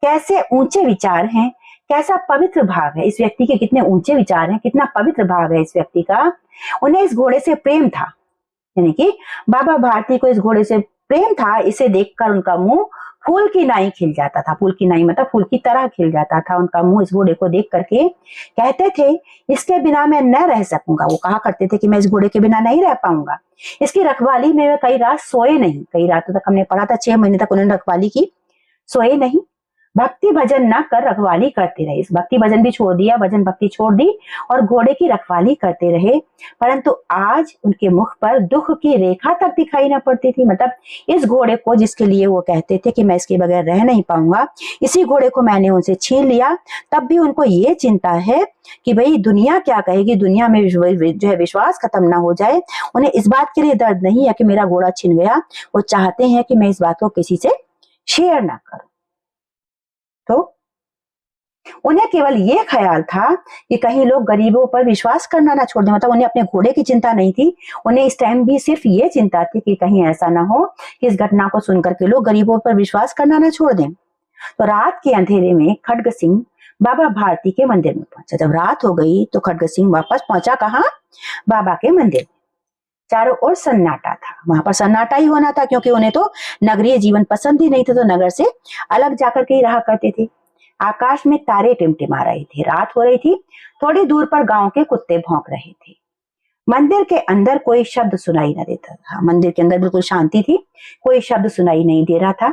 कैसे ऊंचे विचार हैं, कैसा पवित्र भाव है इस व्यक्ति के, कितने ऊंचे विचार हैं, कितना पवित्र भाव है इस व्यक्ति का। उन्हें इस घोड़े से प्रेम था, यानी कि बाबा भारती को इस घोड़े से प्रेम था। इसे देखकर उनका मुंह फूल की नाई खिल जाता था। फूल की नाई मतलब फूल की तरह खिल जाता था उनका मुंह इस घोड़े को देख करके। कहते थे इसके बिना मैं न रह सकूंगा, वो कहा करते थे कि मैं इस घोड़े के बिना नहीं रह पाऊंगा। इसकी रखवाली में मैं कई रात सोए नहीं, कई रातों तक हमने पढ़ा था, 6 महीने तक उन्होंने रखवाली की, सोए नहीं। भक्ति भजन न कर रखवाली करते रहे। भक्ति भजन भी छोड़ दिया, भजन भक्ति छोड़ दी और घोड़े की रखवाली करते रहे, परंतु आज उनके मुख पर दुख की रेखा तक दिखाई न पड़ती थी। मतलब इस घोड़े को, जिसके लिए वो कहते थे कि मैं इसके बगैर रह नहीं पाऊंगा, इसी घोड़े को मैंने उनसे छीन लिया, तब भी उनको ये चिंता है कि भाई दुनिया क्या कहेगी, दुनिया में जो है विश्वास खत्म ना हो जाए। उन्हें इस बात के लिए दर्द नहीं है कि मेरा घोड़ा छिन गया, वो चाहते हैं कि मैं इस बात को किसी से शेयर ना करूं। तो उन्हें केवल ये ख्याल था कि कहीं लोग गरीबों पर विश्वास करना ना छोड़ दें। मतलब उन्हें अपने घोड़े की चिंता नहीं थी, उन्हें इस टाइम भी सिर्फ ये चिंता थी कि कहीं ऐसा ना हो कि इस घटना को सुनकर के लोग गरीबों पर विश्वास करना ना छोड़ दें। तो रात के अंधेरे में खड्ग सिंह बाबा भारती के मंदिर में पहुंचा। जब रात हो गई तो खड्ग सिंह वापस पहुंचा कहाँ? बाबा के मंदिर। चारों ओर सन्नाटा था, वहां पर सन्नाटा ही होना था, क्योंकि उन्हें तो नगरीय जीवन पसंद ही नहीं था, तो नगर से अलग जाकर के ही रहा करते थे। आकाश में तारे टिमटिमा रहे थे, रात हो रही थी। थोड़ी दूर पर गांव के कुत्ते भौंक रहे थे। मंदिर के अंदर कोई शब्द सुनाई न देता था। मंदिर के अंदर बिल्कुल शांति थी, कोई शब्द सुनाई नहीं दे रहा था।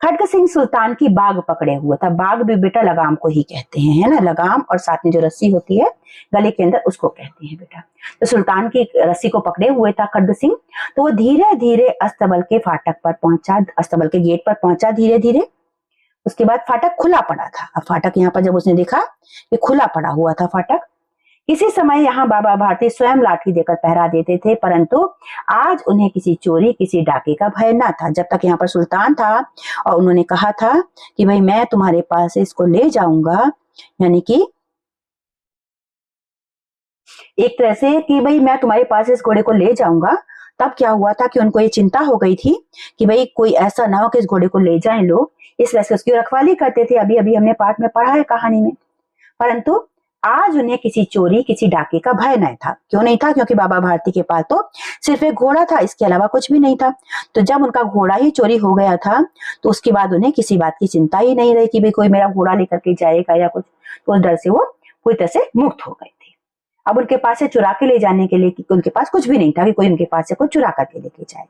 खड्ग सिंह सुल्तान की बाग पकड़े हुआ था। बाग भी बेटा लगाम को ही कहते हैं, है ना, लगाम और साथ में जो रस्सी होती है गले के अंदर, उसको कहते हैं बेटा। तो सुल्तान की रस्सी को पकड़े हुए था खड्ग सिंह। तो वो धीरे धीरे अस्तबल के फाटक पर पहुंचा, अस्तबल के गेट पर पहुंचा धीरे धीरे। उसके बाद फाटक खुला पड़ा था। अब फाटक यहाँ पर जब उसने देखा कि खुला पड़ा हुआ था फाटक, इसी समय यहाँ बाबा भारती स्वयं लाठी देकर पहरा देते थे, परंतु आज उन्हें किसी चोरी किसी डाके का भय ना था। जब तक यहाँ पर सुल्तान था और उन्होंने कहा था कि भाई मैं तुम्हारे पास इसको ले जाऊंगा, यानी कि एक तरह से कि भाई मैं तुम्हारे पास इस घोड़े को ले जाऊंगा, तब क्या हुआ था कि उनको ये चिंता हो गई थी कि भाई कोई ऐसा ना हो कि इस घोड़े को ले जाएं लोग, इस वजह से उसकी रखवाली करते थे। अभी अभी हमने पाठ में पढ़ा है कहानी में। परंतु आज उन्हें किसी चोरी किसी डाके का भय नहीं था। क्यों नहीं था? क्योंकि बाबा भारती के पास तो सिर्फ एक घोड़ा था, इसके अलावा कुछ भी नहीं था। तो जब उनका घोड़ा ही चोरी हो गया था तो उसके बाद उन्हें किसी बात की चिंता ही नहीं रही कि भाई कोई मेरा घोड़ा लेकर के जाएगा या कुछ। तो उस डर से वो पूरी तरह से मुक्त हो गए थे। अब उनके पास से चुरा के ले जाने के लिए उनके पास कुछ भी नहीं था कि कोई उनके पास से कुछ चुरा करके लेके जाए।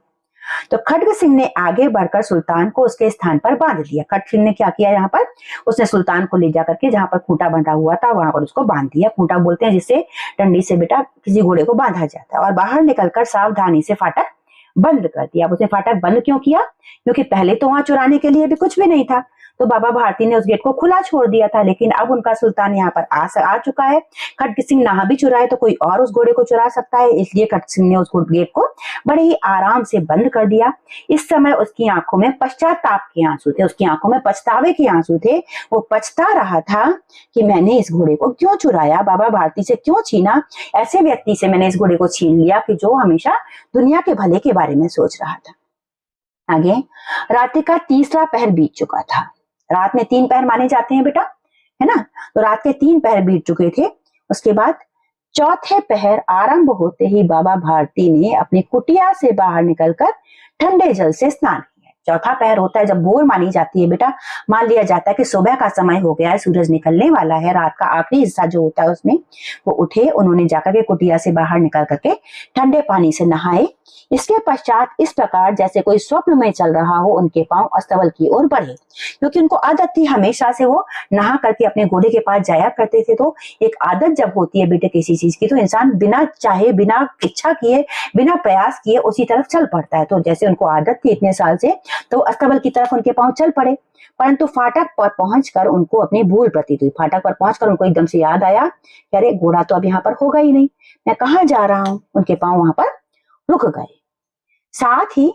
तो खड्ग सिंह ने आगे बढ़कर सुल्तान को उसके स्थान पर बांध दिया। खड्ग सिंह ने क्या किया, यहाँ पर उसने सुल्तान को ले जाकर के जहां पर खूंटा बंधा हुआ था वहां पर उसको बांध दिया। खूंटा बोलते हैं जिससे डंडी से बेटा किसी घोड़े को बांधा जाता है। और बाहर निकलकर सावधानी से फाटक बंद कर दिया। अब उसने फाटक बंद क्यों किया? क्योंकि पहले तो वहां चुराने के लिए भी कुछ भी नहीं था, तो बाबा भारती ने उस गेट को खुला छोड़ दिया था। लेकिन अब उनका सुल्तान यहाँ पर आ चुका है। खड्ग सिंह ना भी चुराए तो कोई और उस घोड़े को चुरा सकता है, इसलिए खड्ग सिंह ने उस गेट को बड़े ही आराम से बंद कर दिया। इस समय उसकी आंखों में पश्चाताप के आंसू थे, उसकी आंखों में पछतावे के आंसू थे। वो पछता रहा था कि मैंने इस घोड़े को क्यों चुराया, बाबा भारती से क्यों छीना, ऐसे व्यक्ति से मैंने इस घोड़े को छीन लिया कि जो हमेशा दुनिया के भले के बारे में सोच रहा था। आगे रात्रि का तीसरा पहर बीत चुका था। रात में 3 पहर माने जाते हैं बेटा, है ना। तो रात के 3 पहर बीत चुके थे। उसके बाद चौथे पहर आरंभ होते ही बाबा भारती ने अपनी कुटिया से बाहर निकलकर ठंडे जल से स्नान किया। चौथा पहर होता है जब भोर मानी जाती है बेटा, मान लिया जाता है कि सुबह का समय हो गया है, सूरज निकलने वाला है, रात का आखिरी हिस्सा जो होता है उसमें वो उठे, उन्होंने जाकर के कुटिया से बाहर निकल करके ठंडे पानी से नहाए। इसके पश्चात इस प्रकार जैसे कोई स्वप्न में चल रहा हो उनके पांव अस्तबल की ओर बढ़े, क्योंकि उनको आदत थी हमेशा से वो नहा करके अपने घोड़े के पास जाया करते थे। तो एक आदत जब होती है बेटे किसी चीज की, तो इंसान बिना चाहे, बिना इच्छा किए, बिना प्रयास किए उसी तरफ चल पड़ता है। तो जैसे उनको आदत थी इतने साल से, तो अस्तबल की तरफ उनके पांव चल पड़े। परंतु फाटक पर पहुंचकर उनको अपनी भूल प्रतीत हुई। फाटक पर पहुंचकर उनको एकदम से याद आया कि अरे घोड़ा तो अब यहाँ पर होगा ही नहीं, मैं कहाँ जा रहा हूँ। उनके पांव वहां पर रुक गए। साथ ही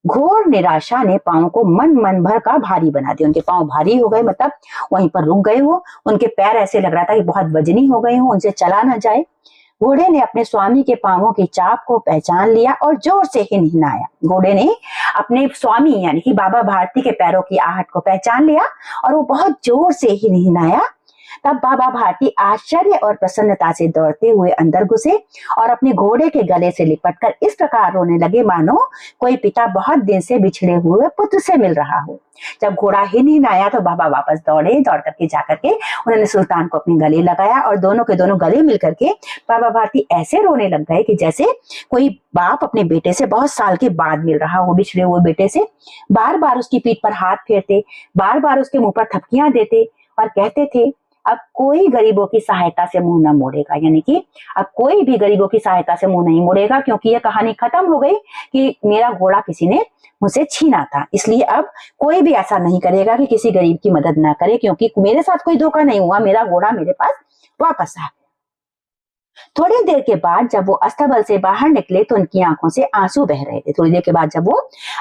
घोर निराशा ने पांव को मन भर का भारी बना दिया। उनके पांव भारी हो गए, मतलब वहीं पर रुक गए वो। उनके पैर ऐसे लग रहा था कि बहुत वजनी हो गए हो, उनसे चला ना जाए। घोड़े ने अपने स्वामी के पांवों की चाप को पहचान लिया और जोर से हिनहिनाया। घोड़े ने अपने स्वामी यानी कि बाबा भारती के पैरों की आहट को पहचान लिया और वो बहुत जोर से हिनहिनाया। तब बाबा भारती आश्चर्य और प्रसन्नता से दौड़ते हुए अंदर घुसे और अपने घोड़े के गले से लिपटकर इस प्रकार रोने लगे मानो कोई पिता बहुत दिन से बिछड़े हुए पुत्र से मिल रहा हो। जब घोड़ा हिन आया तो बाबा वापस दौड़े, दौड़ करके जाकर के उन्होंने सुल्तान को अपने गले लगाया और दोनों के दोनों गले मिलकर के बाबा भारती ऐसे रोने लग गए कि जैसे कोई बाप अपने बेटे से बहुत साल के बाद मिल रहा हो, बिछड़े हुए बेटे से। बार बार उसकी पीठ पर हाथ फेरते, बार बार उसके मुंह पर थपकियां देते और कहते थे अब कोई गरीबों की सहायता से मुंह न मोड़ेगा, यानी कि अब कोई भी गरीबों की सहायता से मुंह नहीं मोड़ेगा, क्योंकि यह कहानी खत्म हो गई कि मेरा घोड़ा किसी ने मुझसे छीना था, इसलिए अब कोई भी ऐसा नहीं करेगा कि किसी गरीब की मदद ना करे, क्योंकि मेरे साथ कोई धोखा नहीं हुआ, मेरा घोड़ा मेरे पास वापस आ गया। थोड़ी देर के बाद जब वो अस्तबल से बाहर निकले तो उनकी आंखों से आंसू बह रहे थे। थोड़ी देर के बाद जब वो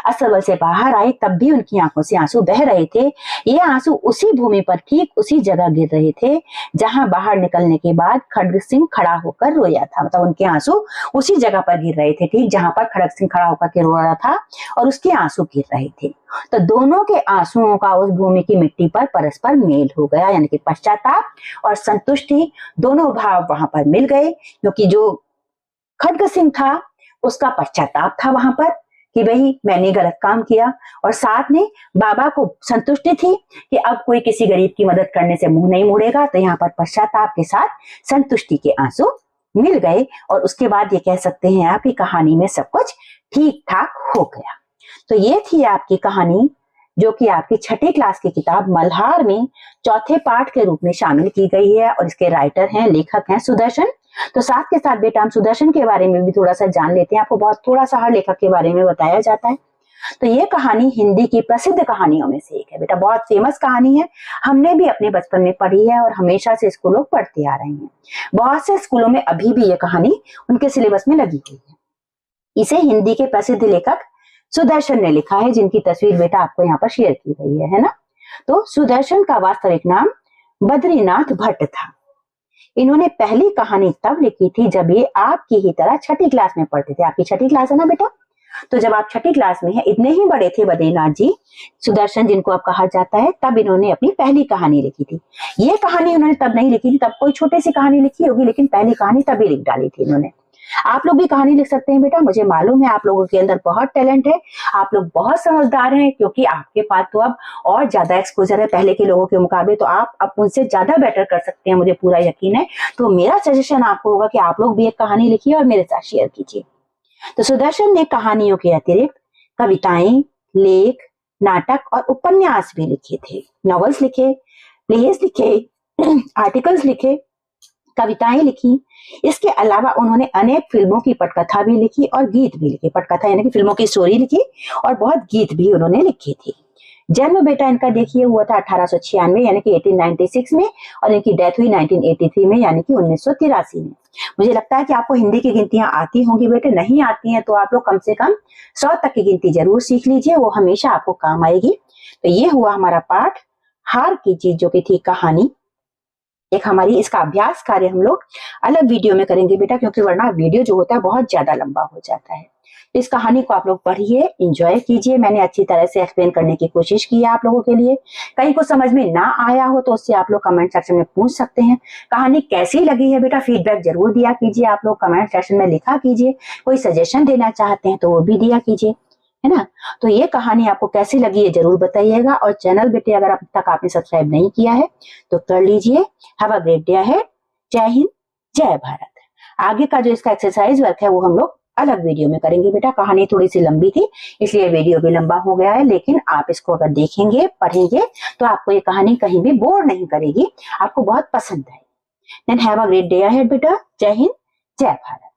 अस्तबल से बाहर आए तब भी उनकी आंखों से आंसू बह रहे थे। ये आंसू उसी भूमि पर ठीक उसी जगह गिर रहे थे जहां बाहर निकलने के बाद खड़ग सिंह खड़ा होकर रोया था। मतलब उनके आंसू उसी जगह पर गिर रहे थे, ठीक जहां पर खड़ग सिंह खड़ा होकर के रो रहा था और उसके आंसू गिर रहे थे। तो दोनों के आंसुओं का उस भूमि की मिट्टी पर परस्पर मेल हो गया, यानी कि पश्चाताप और संतुष्टि दोनों भाव वहां पर मिल गए, क्योंकि जो खड्ग सिंह था उसका पश्चाताप था वहां पर कि भाई मैंने गलत काम किया, और साथ में बाबा को संतुष्टि थी कि अब कोई किसी गरीब की मदद करने से मुंह नहीं मोड़ेगा। तो यहाँ पर पश्चाताप के साथ संतुष्टि के आंसू मिल गए और उसके बाद ये कह सकते हैं आपकी कहानी में सब कुछ ठीक ठाक हो गया। तो ये थी आपकी कहानी जो कि आपकी छठी क्लास की किताब मल्हार में चौथे पाठ के रूप में शामिल की गई है और इसके राइटर हैं, लेखक हैं सुदर्शन। तो साथ के साथ बेटा हम सुदर्शन के बारे में भी थोड़ा सा जान लेते हैं। आपको बहुत थोड़ा सा हर लेखक के बारे में बताया जाता है। तो ये कहानी हिंदी की प्रसिद्ध कहानियों में से एक है बेटा, बहुत फेमस कहानी है, हमने भी अपने बचपन में पढ़ी है और हमेशा से इसको लोग पढ़ते आ रहे हैं। बहुत से स्कूलों में अभी भी ये कहानी उनके सिलेबस में लगी हुई है। इसे हिंदी के प्रसिद्ध लेखक सुदर्शन ने लिखा है, जिनकी तस्वीर बेटा आपको यहाँ पर शेयर की गई है ना। तो सुदर्शन का वास्तविक नाम बद्रीनाथ भट्ट था। इन्होंने पहली कहानी तब लिखी थी जब ये आपकी ही तरह छठी क्लास में पढ़ते थे। आपकी छठी क्लास है ना बेटा, तो जब आप छठी क्लास में हैं, इतने ही बड़े थे बद्रीनाथ जी, सुदर्शन जिनको अब कहा जाता है, तब इन्होंने अपनी पहली कहानी लिखी थी। ये कहानी उन्होंने तब नहीं लिखी थी, तब कोई छोटी सी कहानी लिखी होगी, लेकिन पहली कहानी तभी लिख डाली थी इन्होंने। आप लोग भी कहानी लिख सकते हैं बेटा, मुझे मालूम है आप लोगों के अंदर बहुत टैलेंट है, आप लोग बहुत समझदार हैं, क्योंकि आपके पास तो अब और ज्यादा एक्सपोजर है पहले के लोगों के मुकाबले, तो आप अब उनसे ज्यादा बेटर कर सकते हैं, मुझे पूरा यकीन है। तो मेरा सजेशन आपको होगा कि आप लोग भी एक कहानी लिखिए और मेरे साथ शेयर कीजिए। तो सुदर्शन ने कहानियों के अतिरिक्त कविताएं, लेख, नाटक और उपन्यास भी लिखे थे। नॉवेल्स लिखे, प्लेस लिखे, आर्टिकल्स लिखे, कविताएं लिखी। इसके अलावा उन्होंने अनेक फिल्मों की पटकथा भी लिखी और गीत भी लिखे। पटकथा यानी कि फिल्मों की स्टोरी लिखी और बहुत गीत भी उन्होंने लिखे थे। जन्म बेटा इनका देखिए हुआ था 1896 यानी कि 1896 में, और इनकी डेथ हुई 1983 में यानी कि 1983 में। मुझे लगता है कि आपको हिंदी की गिनतियां आती होंगी बेटे, नहीं आती हैं तो आप लोग कम से कम 100 तक की गिनती जरूर सीख लीजिए, वो हमेशा आपको काम आएगी। तो ये हुआ हमारा पाठ हार की चीज, जो कि थी कहानी। एक हमारी इसका अभ्यास कार्य हम लोग अलग वीडियो में करेंगे बेटा, क्योंकि वरना वीडियो जो होता है बहुत ज्यादा लंबा हो जाता है। इस कहानी को आप लोग पढ़िए, एंजॉय कीजिए। मैंने अच्छी तरह से एक्सप्लेन करने की कोशिश की है आप लोगों के लिए। कहीं को समझ में ना आया हो तो उससे आप लोग कमेंट सेक्शन में पूछ सकते हैं। कहानी कैसी लगी है बेटा, फीडबैक जरूर दिया कीजिए, आप लोग कमेंट सेक्शन में लिखा कीजिए। कोई सजेशन देना चाहते हैं तो वो भी दिया कीजिए, है ना। तो ये कहानी आपको कैसी लगी है जरूर बताइएगा। और चैनल बेटे अगर अब तक आपने सब्सक्राइब नहीं किया है तो कर लीजिए। Have a great day ahead. जय हिंद, जय भारत। आगे का जो इसका एक्सरसाइज वर्क है वो हम लोग अलग वीडियो में करेंगे बेटा। कहानी थोड़ी सी लंबी थी इसलिए वीडियो भी लंबा हो गया है, लेकिन आप इसको अगर देखेंगे, पढ़ेंगे तो आपको ये कहानी कहीं भी बोर नहीं करेगी, आपको बहुत पसंद आएगी। Then have a great day ahead बेटा। जय हिंद, जय भारत।